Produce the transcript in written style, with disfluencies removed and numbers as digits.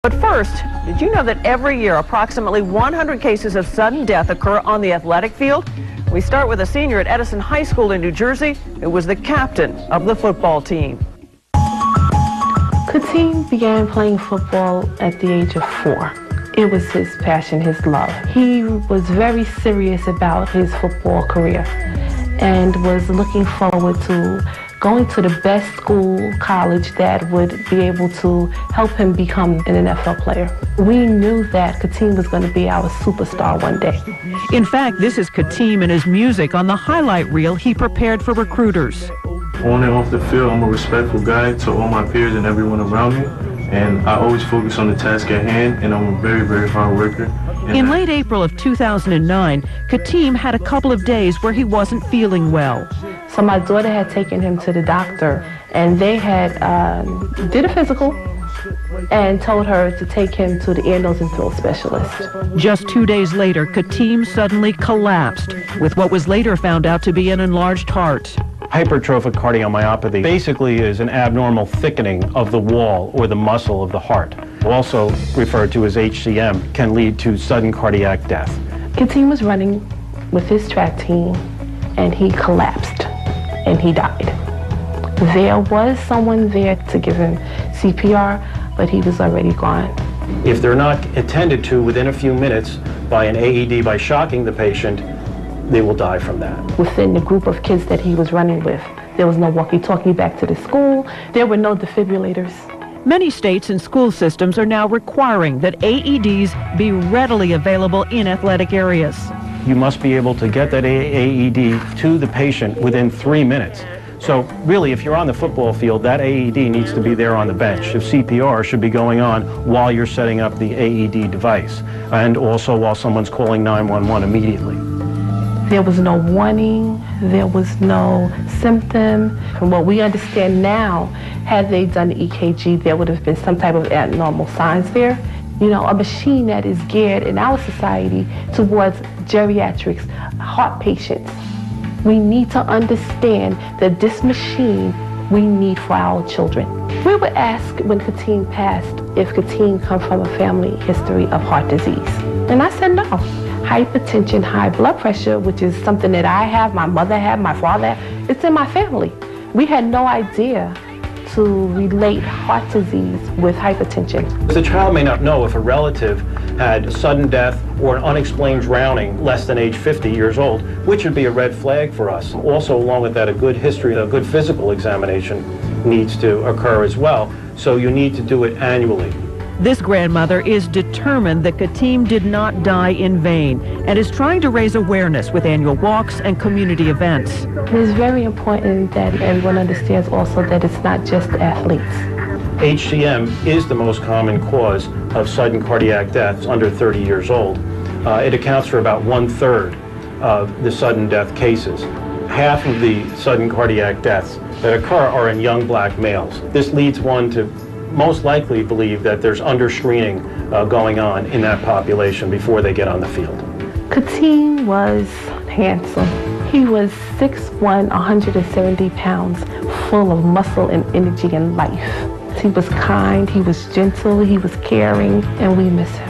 But first, did you know that every year approximately 100 cases of sudden death occur on the athletic field? We start with a senior at Edison High School in New Jersey who was the captain of the football team. Kittim began playing football at the age of 4. It was his passion, his love. He was very serious about his football career and was looking forward to going to the best school, college that would be able to help him become an NFL player. We knew that Kittim was going to be our superstar one day. In fact, this is Kittim and his music on the highlight reel he prepared for recruiters. On and off the field, I'm a respectful guy to all my peers and everyone around me, and I always focus on the task at hand, and I'm a very, very hard worker. In late April of 2009, Kittim had a couple of days where he wasn't feeling well. So my daughter had taken him to the doctor, and they had did a physical and told her to take him to the ear, nose, and throat specialist. Just 2 days later, Kittim suddenly collapsed with what was later found out to be an enlarged heart. Hypertrophic cardiomyopathy basically is an abnormal thickening of the wall or the muscle of the heart. Also referred to as HCM, can lead to sudden cardiac death. Kittim was running with his track team, and he collapsed, and he died. There was someone there to give him CPR, but he was already gone. If they're not attended to within a few minutes by an AED by shocking the patient, they will die from that. Within the group of kids that he was running with, there was no walkie-talkie back to the school. There were no defibrillators. Many states and school systems are now requiring that AEDs be readily available in athletic areas. You must be able to get that AED to the patient within 3 minutes. So really, if you're on the football field, that AED needs to be there on the bench. If CPR should be going on while you're setting up the AED device, and also while someone's calling 911 immediately. There was no warning, there was no symptom. From what we understand now, had they done the EKG, there would have been some type of abnormal signs there. You know, a machine that is geared in our society towards geriatrics, heart patients. We need to understand that this machine we need for our children. We were asked when Kittim passed if Kittim come from a family history of heart disease. And I said no. Hypertension, high blood pressure, which is something that I have, my mother had, my father had, it's in my family. We had no idea to relate heart disease with hypertension. The child may not know if a relative had sudden death or an unexplained drowning less than age 50 years old, which would be a red flag for us. Also, along with that, a good history, a good physical examination needs to occur as well. So you need to do it annually. This grandmother is determined that Kittim did not die in vain and is trying to raise awareness with annual walks and community events. It is very important that everyone understands also that it's not just athletes. HCM is the most common cause of sudden cardiac deaths under 30 years old. It accounts for about 1/3 of the sudden death cases. Half of the sudden cardiac deaths that occur are in young black males. This leads one to most likely believe that there's under-screening going on in that population before they get on the field. Kittim was handsome. He was 6'1", 170 pounds, full of muscle and energy and life. He was kind, he was gentle, he was caring, and we miss him.